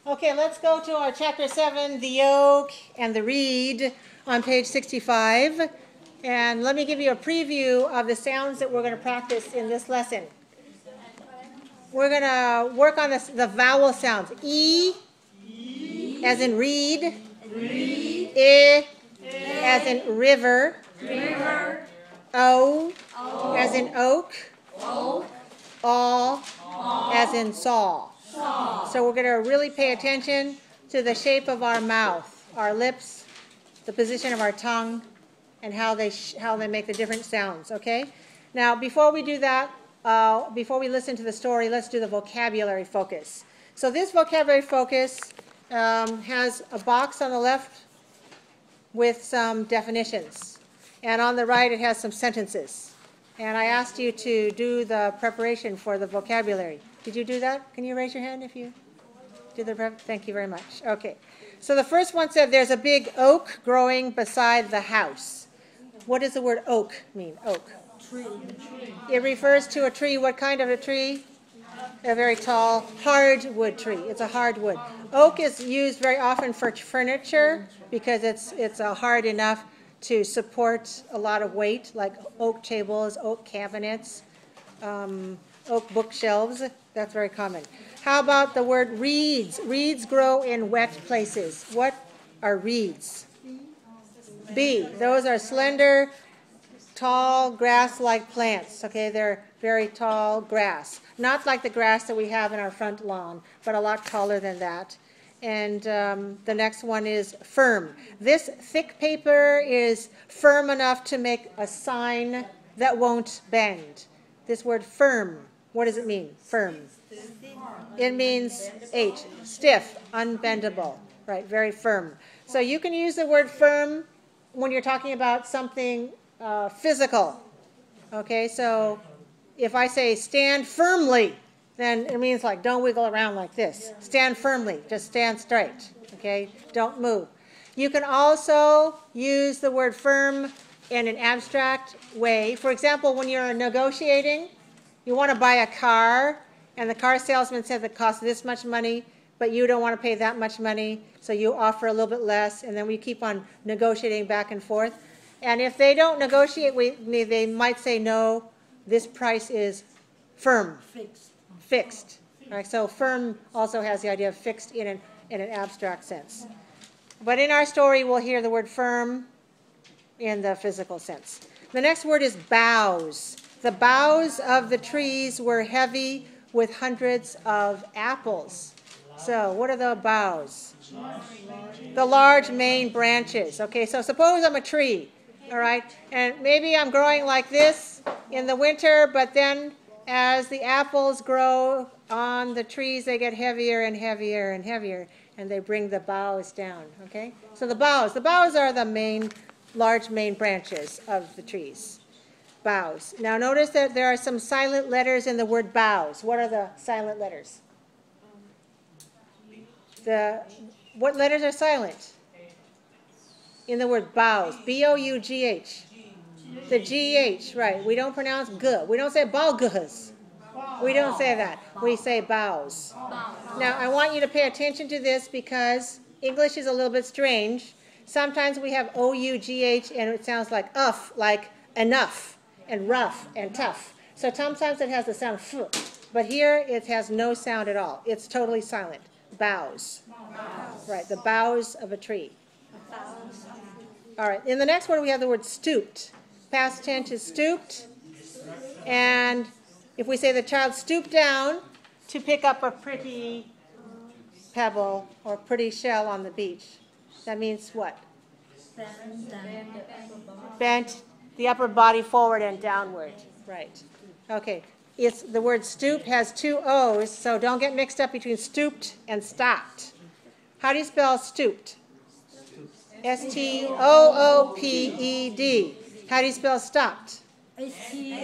Okay, let's go to our chapter 7, the oak and the reed, on page 65. And let me give you a preview of the sounds that we're going to practice in this lesson. We're going to work on the vowel sounds. E, as in reed. I, as in river. O, as in oak. All, as in saw. So we're going to really pay attention to the shape of our mouth, our lips, the position of our tongue, and how they make the different sounds, okay? Now, before we do that, before we listen to the story, let's do the vocabulary focus. So this vocabulary focus has a box on the left with some definitions. And on the right, it has some sentences. And I asked you to do the preparation for the vocabulary. Did you do that? Can you raise your hand if you did the prep? Thank you very much. Okay. So the first one said there's a big oak growing beside the house. What does the word oak mean? Oak. Tree. It refers to a tree. What kind of a tree? A very tall hardwood tree. It's a hardwood. Oak is used very often for furniture because it's hard enough to support a lot of weight, like oak tables, oak cabinets, oak bookshelves. That's very common. How about the word reeds? Reeds grow in wet places. What are reeds? B. Those are slender, tall, grass-like plants. Okay, they're very tall grass. Not like the grass that we have in our front lawn, but a lot taller than that. And the next one is firm. This thick paper is firm enough to make a sign that won't bend. This word firm, what does it mean? Firm. It means H, stiff, unbendable, right, very firm. So you can use the word firm when you're talking about something physical. Okay, so if I say stand firmly, then it means like don't wiggle around like this. Stand firmly, just stand straight, okay? Don't move. You can also use the word firm in an abstract way. For example, when you're negotiating, you want to buy a car, and the car salesman says it costs this much money, but you don't want to pay that much money, so you offer a little bit less, and then we keep on negotiating back and forth. And if they don't negotiate with me, they might say, no, this price is firm. Fixed. Right? So firm also has the idea of fixed in an abstract sense. But in our story, we'll hear the word firm in the physical sense. The next word is boughs. The boughs of the trees were heavy with hundreds of apples. So what are the boughs? The large main branches. Okay, so suppose I'm a tree, all right, and maybe I'm growing like this in the winter, but then as the apples grow on the trees, they get heavier and heavier and heavier, and they bring the boughs down, okay? So the boughs are the large main branches of the trees. Boughs. Now notice that there are some silent letters in the word boughs. What are the silent letters? What letters are silent in the word boughs? B-O-U-G-H. The G-H, right. We don't pronounce G. We don't say boughs. We don't say that. We say boughs. Now, I want you to pay attention to this because English is a little bit strange. Sometimes we have O-U-G-H and it sounds like like enough, and rough, and tough. So sometimes it has the sound f, but here it has no sound at all. It's totally silent. Boughs. Right, the boughs of a tree. All right, in the next one we have the word stooped. Past tense is stooped. And if we say the child stooped down to pick up a pretty pebble or pretty shell on the beach, that means what? Bent the upper body forward and downward. Right. Okay. The word stoop has two O's, so don't get mixed up between stooped and stopped. How do you spell stooped? S-T-O-O-P-E-D. How do you spell stopped? S-T-O-P-P-E-D.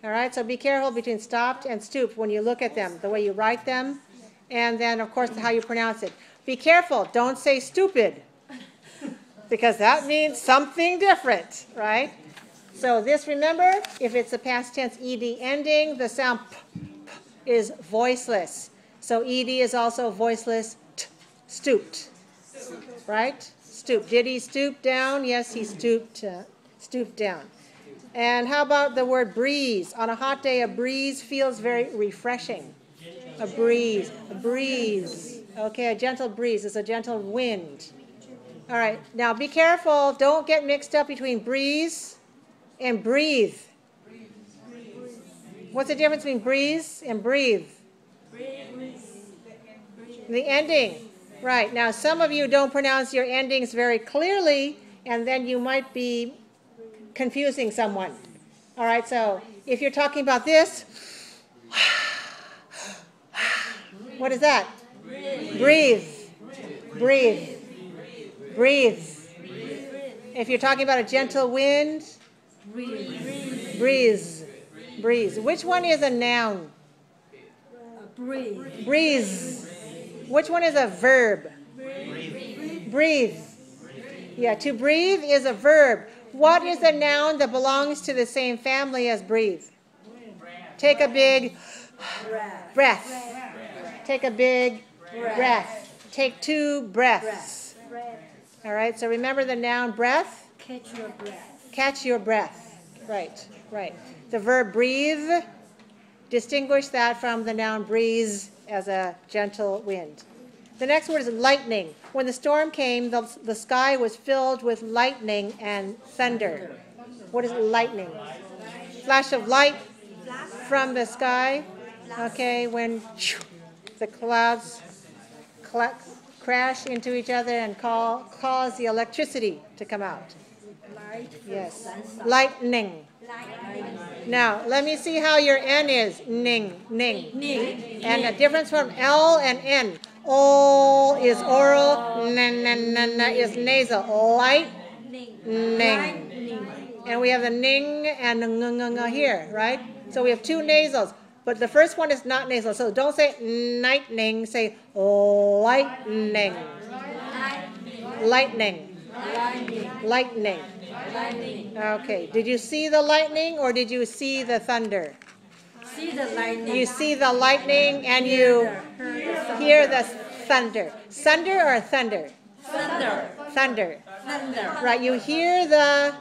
All right, so be careful between stopped and stooped when you look at them, the way you write them, and then, of course, how you pronounce it. Be careful. Don't say stupid, because that means something different, right? So this, remember, if it's a past tense ed ending, the sound p is voiceless. So ed is also voiceless. Stooped. Right? Stooped. Did he stoop down? Yes, he stooped down. And how about the word breeze? On a hot day, a breeze feels very refreshing. A breeze. A breeze. Okay, a gentle breeze is a gentle wind. All right, now be careful. Don't get mixed up between breeze and breathe. What's the difference between breeze and breathe? The ending. Right, now some of you don't pronounce your endings very clearly, and then you might be confusing someone. All right, so if you're talking about this, what is that? Breathe. Breathe. Breathe. If you're talking about a gentle wind, breeze. Breeze. Which one is a noun? Breeze. Which one is a verb? Breathe. Yeah, to breathe is a verb. What is a noun that belongs to the same family as breathe? Take a big breath. Take a big breath. Take 2 breaths. All right, so remember the noun breath? Catch your breath. Catch your breath. Right, right. The verb breathe, distinguish that from the noun breeze as a gentle wind. The next word is lightning. When the storm came, the sky was filled with lightning and thunder. What is lightning? Flash of light from the sky. Okay, when the clouds crash into each other and cause the electricity to come out. Yes, lightning. Now, let me see how your N is. Ning, ning. And the difference from L and N. O is oral, N is nasal. Light, ning. And we have the ning and the ng here, right? So we have 2 nasals. But the first one is not nasal. So don't say lightning, say lightning. Lightning. Lightning. Okay. Did you see the lightning or did you see the thunder? See the lightning. You see the lightning and you hear the thunder. Thunder or thunder? Thunder. Thunder. Thunder. Right. You hear the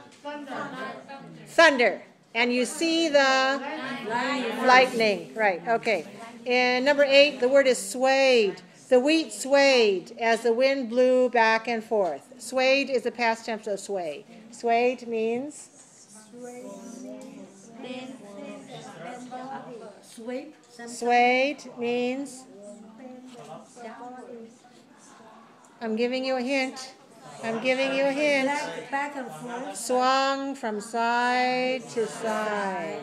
thunder and you see the lightning. Right. Okay. And number 8, the word is swayed. The wheat swayed as the wind blew back and forth. Swayed is the past tense of sway. Swayed means? Swayed means? I'm giving you a hint. I'm giving you a hint. Back and forth. Swung from side to side.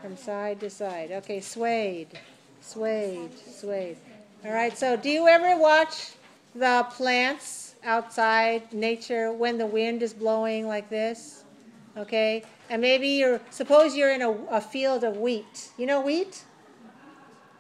From side to side. Okay, swayed. Swayed. Swayed. All right, so do you ever watch the plants outside, nature, when the wind is blowing like this? Okay, and maybe suppose you're in a field of wheat. You know wheat?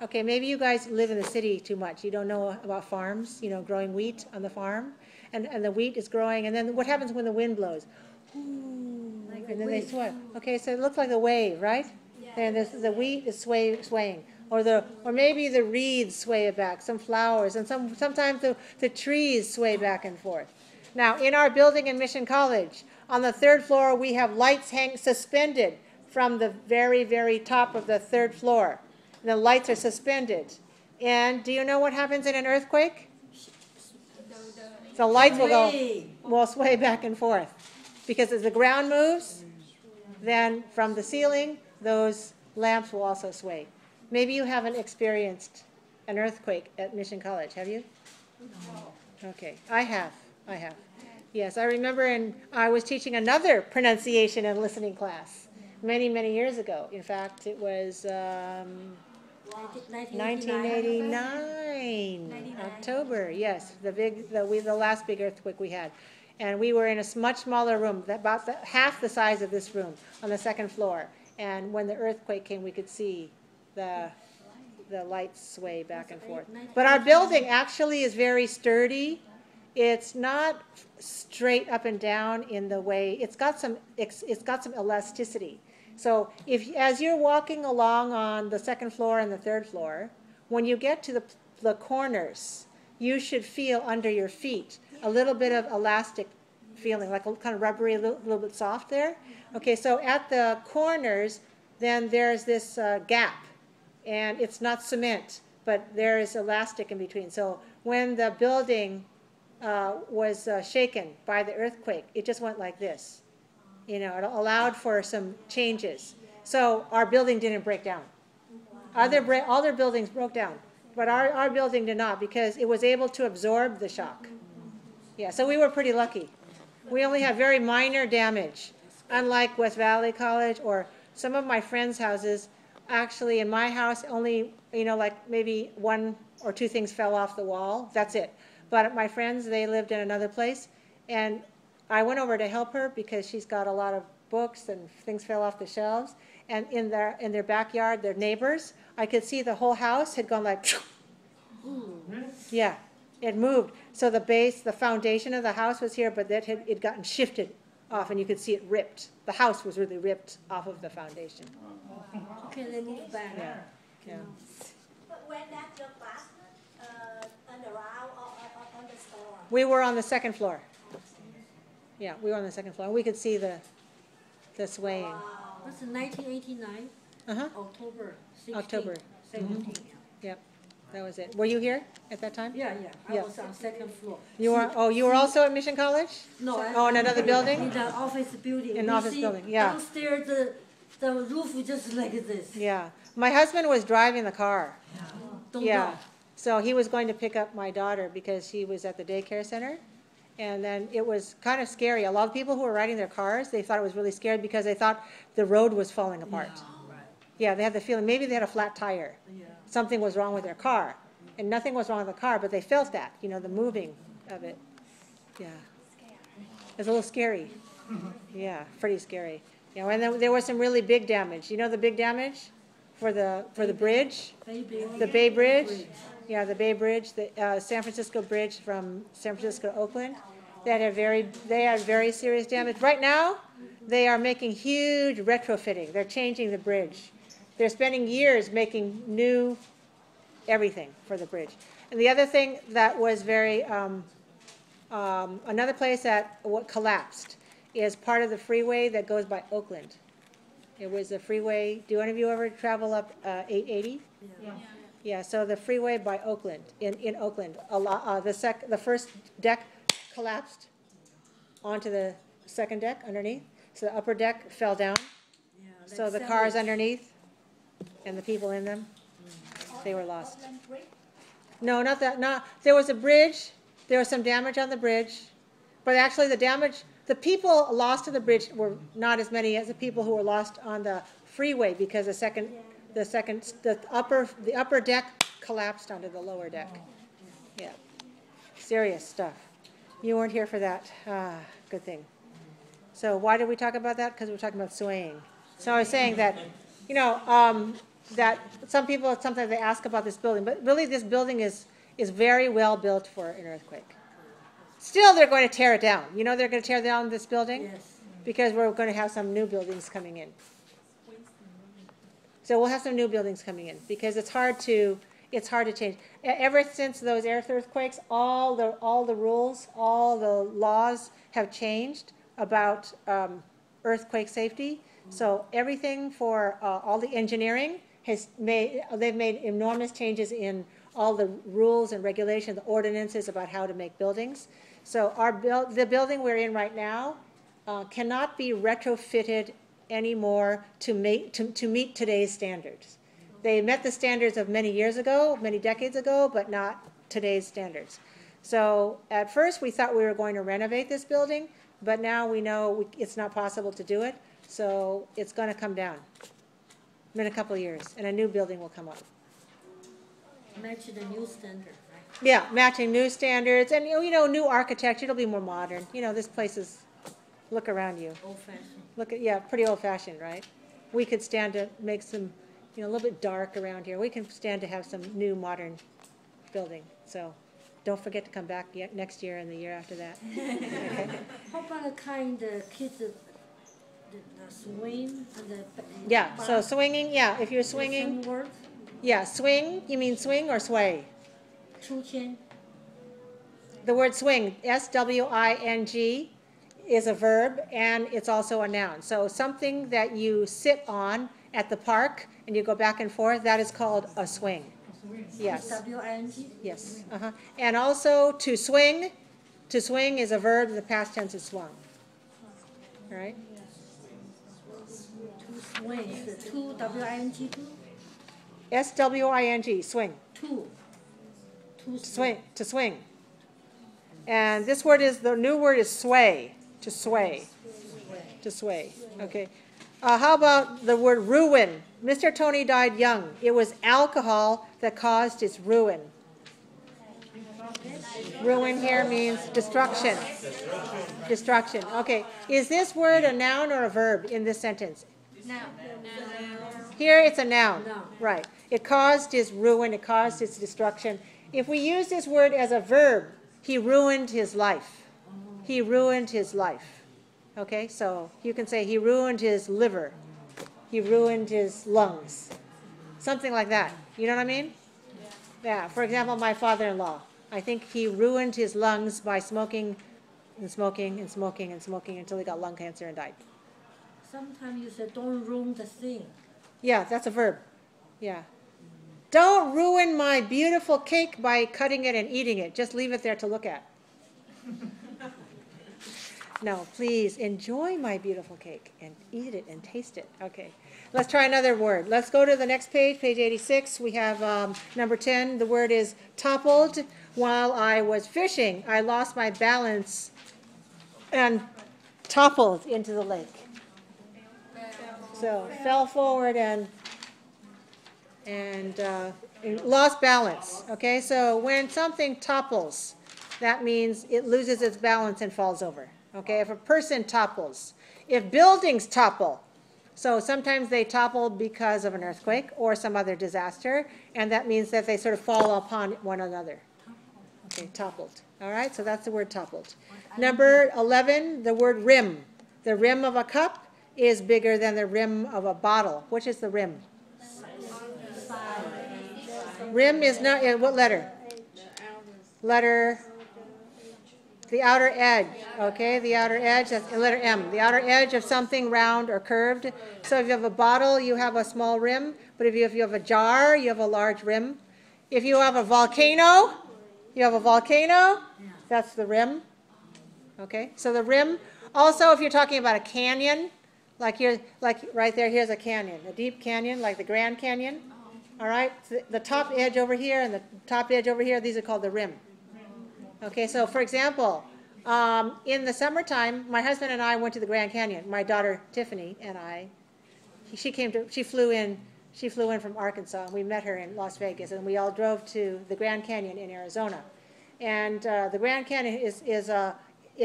Okay, maybe you guys live in the city too much. You don't know about farms, growing wheat on the farm. And the wheat is growing, and then what happens when the wind blows? Ooh, and then they sway. Okay, so it looks like a wave, right? Yeah. And the wheat is swaying. Or maybe the reeds sway back, some flowers, and sometimes the trees sway back and forth. Now, in our building in Mission College, on the 3rd floor, we have lights suspended from the very, very top of the 3rd floor. And the lights are suspended. And do you know what happens in an earthquake? The lights will sway back and forth. Because as the ground moves, then from the ceiling, those lamps will also sway. Maybe you haven't experienced an earthquake at Mission College, have you? No. Okay, I have. Yes, I remember I was teaching another pronunciation and listening class many, many years ago. In fact, it was 1989, October, yes, the last big earthquake we had. And we were in a much smaller room, about half the size of this room, on the 2nd floor. And when the earthquake came, we could see the lights sway back and forth. But our building actually is very sturdy. It's not straight up and down in the way, it's got some elasticity. So as you're walking along on the second floor and the third floor, when you get to the corners, you should feel under your feet a little bit of elastic feeling, like a kind of rubbery, a little bit soft there. Okay, so at the corners, then there's this gap, and it's not cement, but there is elastic in between. So when the building was shaken by the earthquake, it just went like this. You know, it allowed for some changes. So our building didn't break down. All their buildings broke down, but our building did not, because it was able to absorb the shock. Yeah, so we were pretty lucky. We only had very minor damage, unlike West Valley College or some of my friends' houses. Actually, in my house, only, you know, like maybe one or two things fell off the wall. That's it. But my friends, they lived in another place, and I went over to help her because she's got a lot of books and things fell off the shelves. And in their backyard, their neighbors, I could see the whole house had gone like, yeah, it moved. So the base, the foundation of the house was here, but it gotten shifted off, and you could see it ripped. The house was really ripped off of the foundation. Okay, they move back. Yeah. Yeah. But when that your class, on the round or on the store? We were on the second floor. Yeah, we were on the second floor. We could see the swaying. That's in 1989, Uh-huh. October 16, October. 17. Yep, that was it. Were you here at that time? Yeah, I Yeah. was on second floor. You were. Oh, you were also at Mission College? No, Oh, in another building? In the office building. In We office see building, yeah. Downstairs, the roof is just like this. Yeah. My husband was driving the car. Don't Yeah. know. So he was going to pick up my daughter because she was at the daycare center. And then it was kind of scary. A lot of people who were riding their cars, they thought it was really scary because they thought the road was falling apart. Yeah, they had the feeling maybe they had a flat tire. Something was wrong with their car. And nothing was wrong with the car, but they felt that, you know, the moving of it. Yeah. It was a little scary. Yeah, pretty scary. You know, and then there was some really big damage. You know the big damage for the bridge? The Bay Bridge? Yeah, the Bay Bridge, the San Francisco Bridge from San Francisco to Oakland. They had very serious damage. Right now, they are making huge retrofitting. They're changing the bridge. They're spending years making new everything for the bridge. And the other thing that was very, another place that collapsed is part of the freeway that goes by Oakland. It was a freeway. Do any of you ever travel up 880? Yeah, so the freeway by Oakland, in Oakland, the first deck collapsed onto the second deck underneath. So the upper deck fell down. So the cars underneath and the people in them, they were lost. No, not that. No, there was a bridge. There was some damage on the bridge, but actually the people lost to the bridge were not as many as the people who were lost on the freeway because the upper deck collapsed onto the lower deck. Yeah, serious stuff. You weren't here for that. Ah, good thing. So why did we talk about that? Because we're talking about swaying. So I was saying that, you know, that some people sometimes they ask about this building, but really this building is very well built for an earthquake. Still, they're going to tear it down. You know, they're going to tear down this building Yes. because we're going to have some new buildings coming in. So we'll have some new buildings coming in because it's hard to change. Ever since those earthquakes, all the rules, all the laws have changed about earthquake safety. So everything for all the engineering they've made enormous changes in all the rules and regulations, the ordinances about how to make buildings. So the building we're in right now cannot be retrofitted anymore to meet today's standards. They met the standards of many years ago, many decades ago, but not today's standards. So at first we thought we were going to renovate this building, but now we know it's not possible to do it. So it's going to come down in a couple of years, and a new building will come up. Match the new standard, right? Yeah, matching new standards, and you know, new architecture. It'll be more modern. You know, this place is. Look around you. Old-fashioned. Pretty old-fashioned, right? We could stand to make some, you know, a little bit dark around here. We can stand to have some new modern building. So, don't forget to come back next year and the year after that. Okay. How about the kind kids the swing and the Yeah, so swinging, yeah, if you're swinging, Same word. yeah, swing, you mean swing or sway? 出千 The word swing, S-W-I-N-G, is a verb and it's also a noun. So something that you sit on at the park and you go back and forth, that is called a swing. Yes, W-I-N-G. yes. And also to swing is a verb, the past tense is swung. All right? To swing is the two W-I-N-G two. S-W-I-N-G, swing. Two. To Swing, to swing. And this word is, the new word is sway, to sway, to sway. Okay. How about the word ruin? Mr. Tony died young. It was alcohol that caused his ruin. Ruin here means destruction. Destruction. Okay. Is this word a noun or a verb in this sentence? Noun. Here it's a noun. Noun. Right. It caused his ruin. It caused his destruction. If we use this word as a verb, he ruined his life. He ruined his life. Okay, so you can say he ruined his liver. He ruined his lungs. Something like that. You know what I mean? Yeah. For example, my father-in-law. I think he ruined his lungs by smoking and smoking and smoking and smoking until he got lung cancer and died. Sometimes you say don't ruin the thing. Yeah, that's a verb. Yeah. Don't ruin my beautiful cake by cutting it and eating it. Just leave it there to look at. No, please enjoy my beautiful cake and eat it and taste it. Okay. Let's try another word. Let's go to the next page, page 86. We have number 10. The word is toppled. While I was fishing, I lost my balance and toppled into the lake. So fell forward and lost balance. Okay, so when something topples, that means it loses its balance and falls over. Okay, if a person topples, if buildings topple, so sometimes they topple because of an earthquake or some other disaster, and that means that they sort of fall upon one another. Okay, toppled. All right, so that's the word toppled. Number 11, the word rim. The rim of a cup is bigger than the rim of a bottle. Which is the rim? Rim is not, what letter? Letter, the outer edge, okay? The outer edge, that's letter M. The outer edge of something round or curved. So if you have a bottle, you have a small rim. But if you have a jar, you have a large rim. If you have a volcano, that's the rim. Okay, so the rim. Also, if you're talking about a canyon, like here, like right there, here's a canyon, a deep canyon, like the Grand Canyon. All right, the top edge over here and the top edge over here, these are called the rim. Okay, so for example, in the summertime, my husband and I went to the Grand Canyon. My daughter Tiffany and I, she flew in from Arkansas, and we met her in Las Vegas, and we all drove to the Grand Canyon in Arizona. And the Grand Canyon is a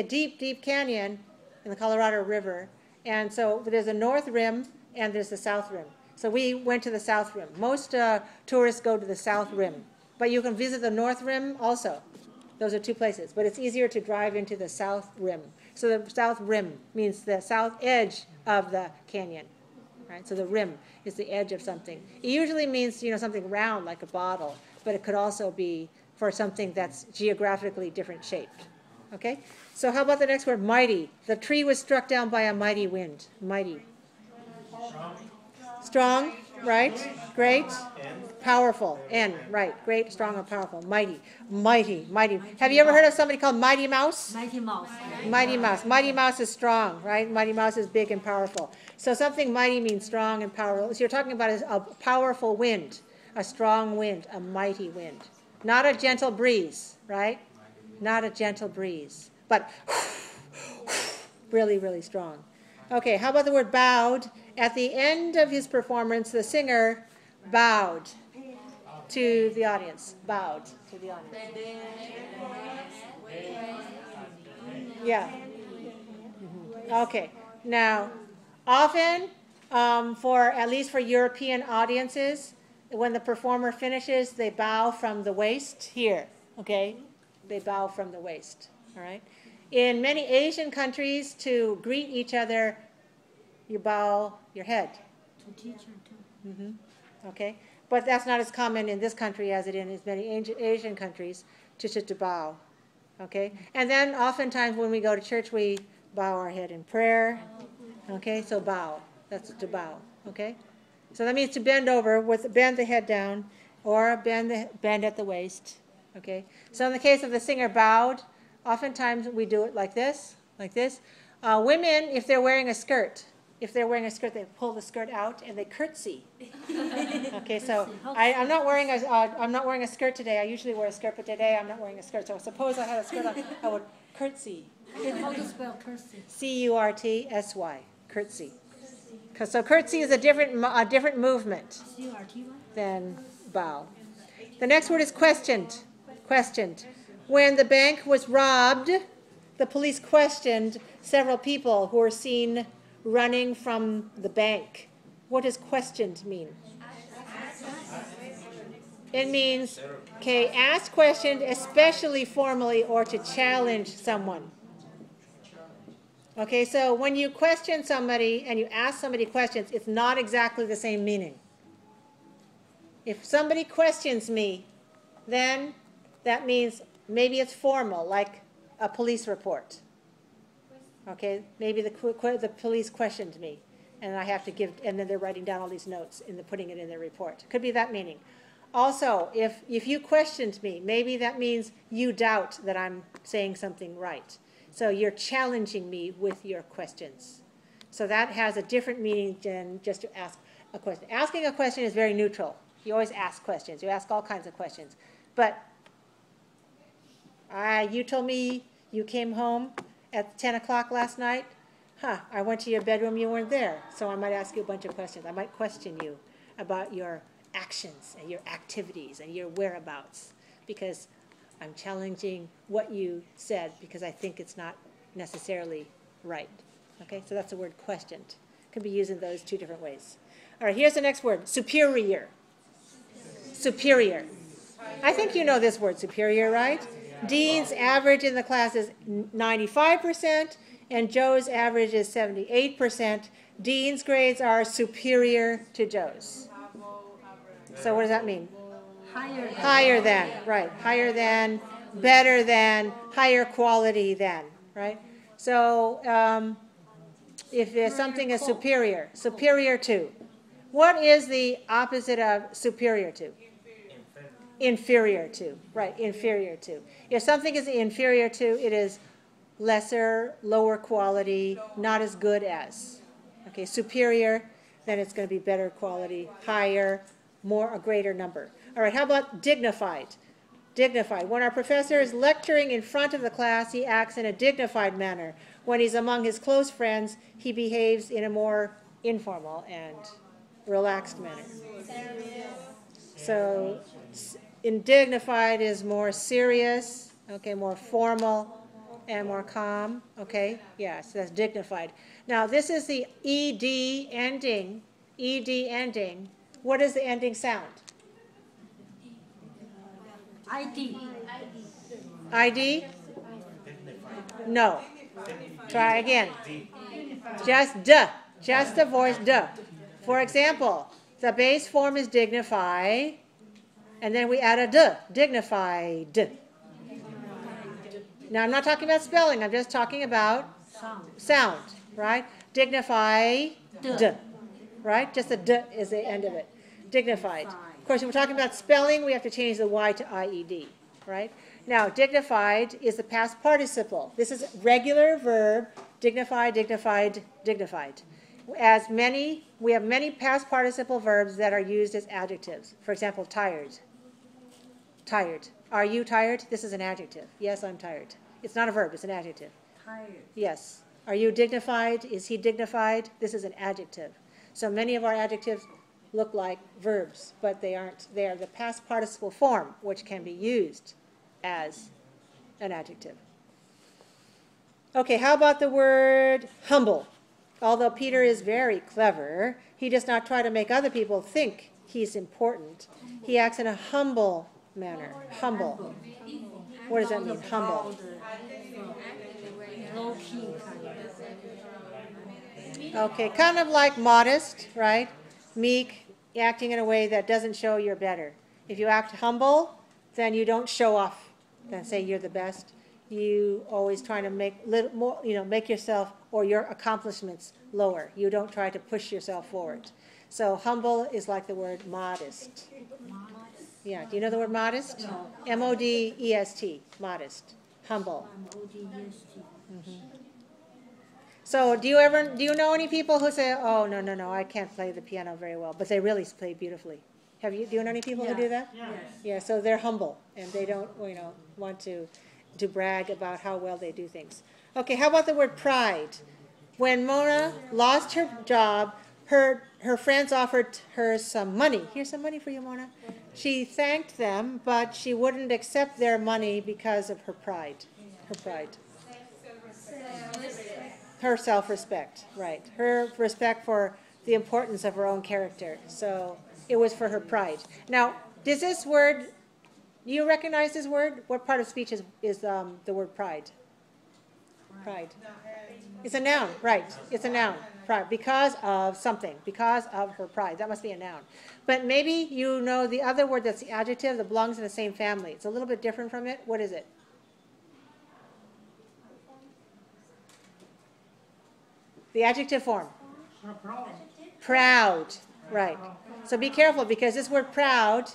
deep, deep canyon in the Colorado River. And so there's a north rim and there's the south rim. So we went to the south rim. Most tourists go to the south rim. But you can visit the north rim also. Those are two places. But it's easier to drive into the south rim. So the south rim means the south edge of the canyon. Right? So the rim is the edge of something. It usually means, something round like a bottle. But it could also be for something that's geographically different shaped. Okay? So how about the next word, mighty? The tree was struck down by a mighty wind. Mighty. Strong, right? Great. Powerful. N, right. Great, strong, and powerful. Mighty. Mighty. Mighty. Have you ever heard of somebody called Mighty Mouse? Mighty Mouse. Mighty Mouse. Mighty Mouse is strong, right? Mighty Mouse is big and powerful. So something mighty means strong and powerful. So you're talking about a powerful wind, a strong wind, a mighty wind. Not a gentle breeze, right? Not a gentle breeze, but really, really strong. Okay, how about the word bowed? At the end of his performance, the singer bowed to the audience. Bowed to the audience. Yeah. Okay. Now, often, at least for European audiences, when the performer finishes, they bow from the waist here. Okay? They bow from the waist. All right? In many Asian countries, to greet each other, You bow your head. To teacher too. Okay? But that's not as common in this country as it is in many Asian countries to bow. Okay? And then oftentimes when we go to church, we bow our head in prayer. Okay? So bow. That's to bow. Okay? So that means to bend over, bend the head down, or bend at the waist. Okay? So in the case of the singer bowed, oftentimes we do it like this, like this. Women, if they're wearing a skirt, they pull the skirt out and they curtsy. Okay, so I'm not wearing a skirt today. I usually wear a skirt, but today I'm not wearing a skirt. So suppose I had a skirt on, I would curtsy. How do you spell curtsy? C-U-R-T-S-Y, curtsy. So curtsy is a different movement C-U-R-T-Y? than bow. The next word is questioned. Questioned. When the bank was robbed, the police questioned several people who were seen running from the bank. What does questioned mean? It means, okay, ask questioned, especially formally or to challenge someone. Okay, so when you question somebody and you ask somebody questions, it's not exactly the same meaning. If somebody questions me, then that means maybe it's formal, like a police report. Okay, maybe the police questioned me, and I have to give, and then they're writing down all these notes and they're putting it in their report. Could be that meaning. Also, if you questioned me, maybe that means you doubt that I'm saying something right. So you're challenging me with your questions. So that has a different meaning than just to ask a question. Asking a question is very neutral. You always ask questions. You ask all kinds of questions. But you told me you came home at 10 o'clock last night. I went to your bedroom, you weren't there. So I might ask you a bunch of questions. I might question you about your actions and your activities and your whereabouts, because I'm challenging what you said because I think it's not necessarily right. Okay, so that's the word questioned. Can be used in those two different ways. All right, here's the next word, superior. Superior. I think you know this word, superior, right? Dean's average in the class is 95%, and Joe's average is 78%. Dean's grades are superior to Joe's. So what does that mean? Higher. Higher than, right. Higher than, better than, higher quality than, right? So if something is superior, superior to. What is the opposite of superior to? Inferior to, right, inferior to. If something is inferior to, it is lesser, lower quality, not as good as. Okay, superior, then it's going to be better quality, higher, a greater number. All right, how about dignified? Dignified. When our professor is lecturing in front of the class, he acts in a dignified manner. When he's among his close friends, he behaves in a more informal and relaxed manner. So dignified is more serious, okay, more formal and more calm, okay? Yes, that's dignified. Now, this is the ED ending. ED ending. What is the ending sound? ID. ID? No. Try again. Just duh. Just the voice duh. For example, the base form is dignify, and then we add a duh. Dignified. Now, I'm not talking about spelling. I'm just talking about sound, right? Dignify, duh, right? Just the duh is the end of it. Dignified. Of course, if we're talking about spelling, we have to change the Y to IED, right? Now, dignified is the past participle. This is regular verb, dignified, dignified, dignified. We have many past participle verbs that are used as adjectives. For example, tired. Tired. Are you tired? This is an adjective. Yes, I'm tired. It's not a verb, it's an adjective. Tired. Yes. Are you dignified? Is he dignified? This is an adjective. So many of our adjectives look like verbs, but they aren't. They are the past participle form, which can be used as an adjective. Okay, how about the word humble? Although Peter is very clever, he does not try to make other people think he's important. He acts in a humble manner. Humble. What does that mean, humble? Low key kind of. Okay, kind of like modest, right? Meek, acting in a way that doesn't show you're better. If you act humble, then you don't show off and say you're the best. You always trying to make little more, make yourself or your accomplishments lower. You don't try to push yourself forward. So humble is like the word modest. Yeah, do you know the word modest? M-O-D-E-S-T, modest, humble. So do you know any people who say, oh, no, I can't play the piano very well, but they really play beautifully? Do you know any people who do that? Yes. Yeah, so they're humble, and they don't, want to brag about how well they do things. Okay, how about the word pride? When Mona lost her job, her friends offered her some money. Here's some money for you, Mona. She thanked them, but she wouldn't accept their money because of her pride. Her pride. Her self-respect, right. Her respect for the importance of her own character. So it was for her pride. Now, does this word, do you recognize this word? What part of speech is the word pride? Pride. It's a noun, right. It's a noun. Pride. Because of something. Because of her pride. That must be a noun. But maybe you know the other word that's the adjective that belongs in the same family. It's a little bit different from it. What is it? The adjective form. Proud. Right. So be careful because this word proud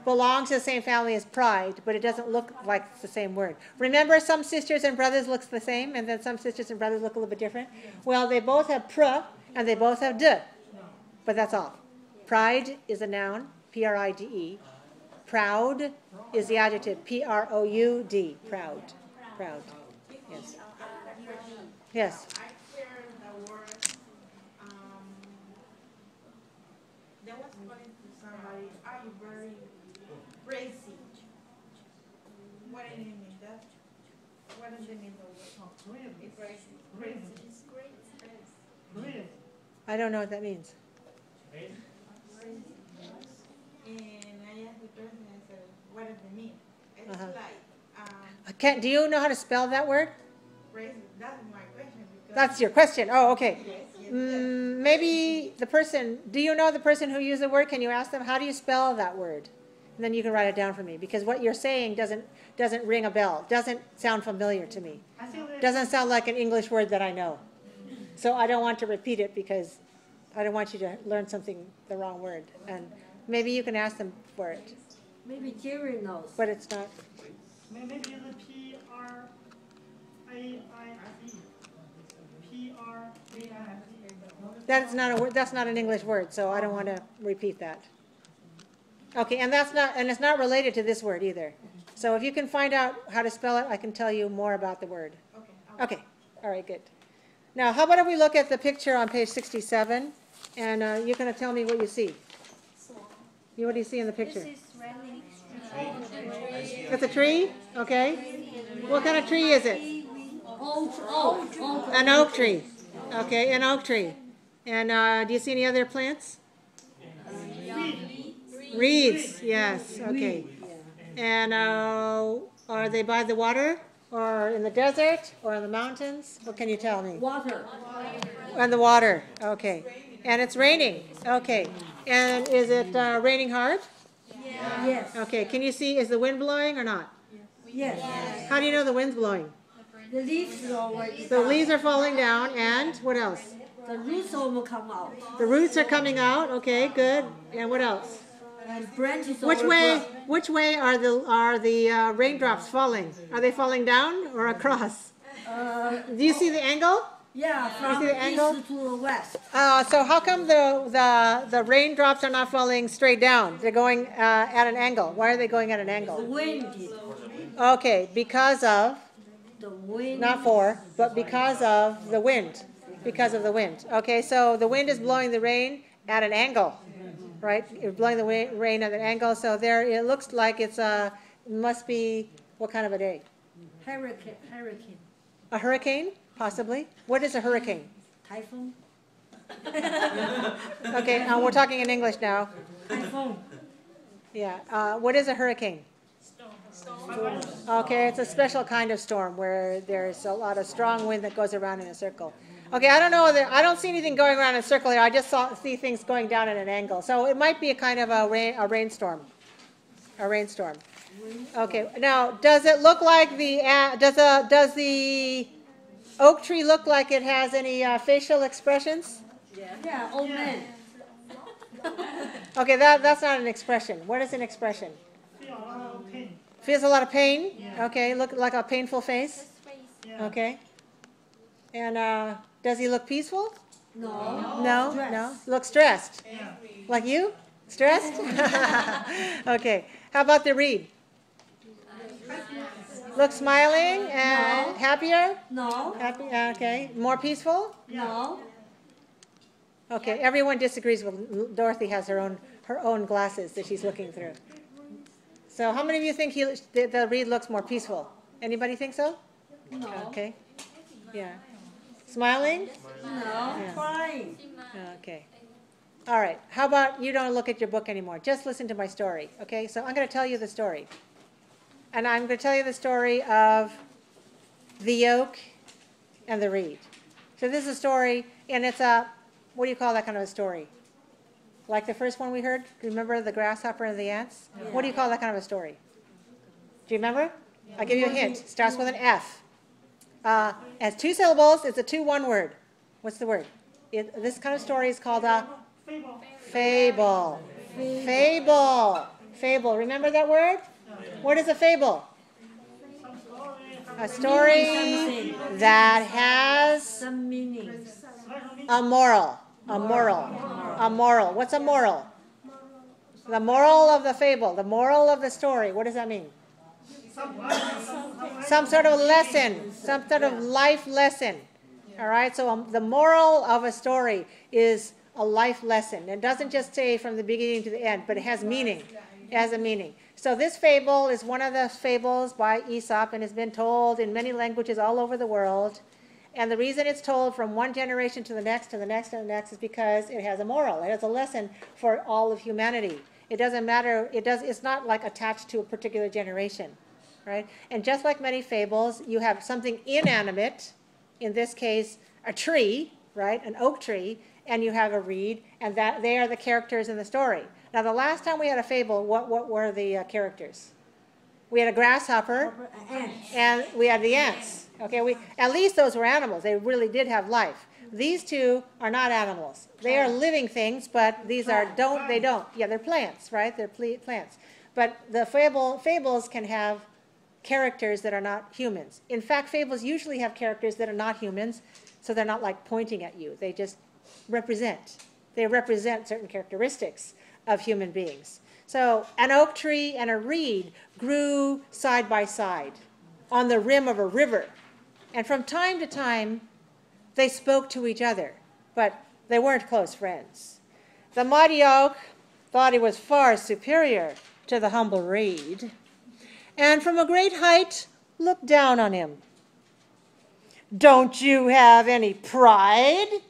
belongs to the same family as pride, but it doesn't look like it's the same word. Remember some sisters and brothers looks the same, and then some sisters and brothers look a little bit different? Well, they both have pr, and they both have d. But that's all. Pride is a noun, P-R-I-D-E. Proud is the adjective, P-R-O-U-D. Proud. Proud. Yes. Yes. Somebody, are you very crazy? What do you mean that? What does it mean? Crazy. I don't know what that means. And I asked the person, I said, what does it mean? It's like, Do you know how to spell that word? crazy. That's my question. Because That's your question. Oh, okay. yes. Maybe the person, do you know the person who used the word? Can you ask them, how do you spell that word? And then you can write it down for me, because what you're saying doesn't ring a bell, doesn't sound familiar to me. Doesn't sound like an English word that I know. So I don't want to repeat it because I don't want you to learn something, the wrong word. And maybe you can ask them for it. Maybe Jerry knows. But it's not. Maybe it's P-R-A-I-C. P-R-A-I-C. That's not a word. That's not an English word, so I don't want to repeat that. Okay, and it's not related to this word either. So if you can find out how to spell it, I can tell you more about the word. Okay. All right, good. Now, how about if we look at the picture on page 67, and you're going to tell me what you see. What do you see in the picture? It's a tree. Okay. What kind of tree is it? Oak. An oak tree. Okay, an oak tree. And do you see any other plants? Reeds, yes, okay. And are they by the water, or in the desert, or in the mountains? What can you tell me? Water. On the water, okay. And it's raining, okay. And is it raining hard? Yes. Okay, can you see, is the wind blowing or not? Yes. How do you know the wind's blowing? The leaves are already The leaves are falling down, and what else? The roots will come out. The roots are coming out, okay, good. And what else? And branches Which overgrow. way are the raindrops falling? Are they falling down or across? Do you see the angle? Yeah, from see the angle? east to the west. So how come the raindrops are not falling straight down? They're going at an angle. Why are they going at an The angle? wind. Okay, because of, The wind. not for, but because of the wind. Because of the wind. Okay, so the wind is blowing the rain at an angle, right? It's blowing the rain at an angle. So there, it looks like it must be, what kind of a day? Hurricane. A hurricane, possibly. What is a hurricane? Typhoon. Okay, we're talking in English now. Typhoon. Yeah. What is a hurricane? Okay, it's a special kind of storm where there's a lot of strong wind that goes around in a circle. Okay, I don't know. I don't see anything going around in a circle here. I just see things going down at an angle. So it might be a kind of a rainstorm. A rainstorm. Okay. Now, does it look like does the oak tree look like it has any facial expressions? Yeah, old man. Okay, that's not an expression. What is an expression? feel a lot of pain. Feels a lot of pain. Yeah. Okay, look like a painful face. Yeah. Okay. And does he look peaceful? No. No, Stress. no. Look stressed. Yeah. Like you? Stressed? Okay. How about the reed? Look smiling and No. happier? No. Happy? Okay. More peaceful? No. Okay. Everyone disagrees with Dorothy has her own glasses that she's looking through. So how many of you think the reed looks more peaceful? Anybody think so? No. Okay. Yeah. Smiling? No. Yeah. Crying. Okay. All right. How about you don't look at your book anymore? Just listen to my story. Okay. So I'm going to tell you the story. And I'm going to tell you the story of the oak and the reed. So this is a story, and it's what do you call that kind of a story? Like the first one we heard? Remember the grasshopper and the ants? Yeah. What do you call that kind of a story? Do you remember? I'll give you a hint. Starts with an F. Has 2 syllables. It's a 2-1 word. What's the word? This kind of story is called a Fable. fable. Fable. Fable. Remember that word? What is a fable? Some story. A story Something. that has Some meanings. a moral. A moral. A moral. What's a moral? The moral of the fable. The moral of the story. What does that mean? Some sort of lesson. Some sort of life lesson. All right? So the moral of a story is a life lesson. It doesn't just say from the beginning to the end, but it has meaning. It has a meaning. So this fable is one of the fables by Aesop and has been told in many languages all over the world. And the reason it's told from one generation to the next, to the next, to the next is because it has a moral. It has a lesson for all of humanity. It doesn't matter. It's not like attached to a particular generation, right? And just like many fables, you have something inanimate, in this case, a tree, right? An oak tree, and you have a reed, and that they are the characters in the story. Now, the last time we had a fable, what were the characters? We had a grasshopper, Ants. and we had the ants. Okay, at least those were animals. They really did have life. These two are not animals. They are living things, but these are they don't. Yeah, they're plants, right? They're plants. But the fables can have characters that are not humans. In fact, fables usually have characters that are not humans, so they're not like pointing at you. They just represent. They represent certain characteristics of human beings. So an oak tree and a reed grew side by side on the rim of a river. And from time to time, they spoke to each other, but they weren't close friends. The mighty oak thought he was far superior to the humble reed, and from a great height looked down on him. "Don't you have any pride?"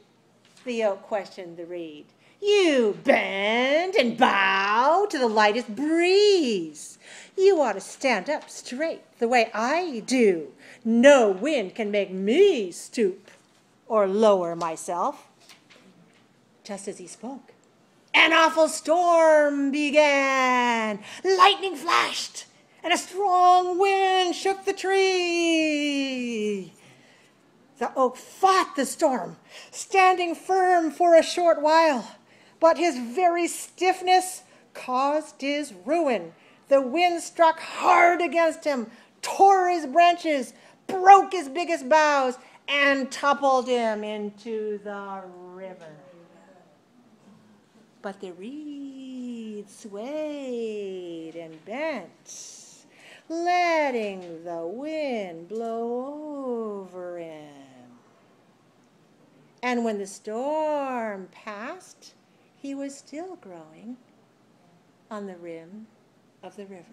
the oak questioned the reed. "You bend and bow to the lightest breeze. You ought to stand up straight the way I do. No wind can make me stoop or lower myself." Just as he spoke, an awful storm began. Lightning flashed, and a strong wind shook the tree. The oak fought the storm, standing firm for a short while, but his very stiffness caused his ruin. The wind struck hard against him, tore his branches, broke his biggest boughs, and toppled him into the river. But the reed swayed and bent, letting the wind blow over him. And when the storm passed, he was still growing on the rim of the river.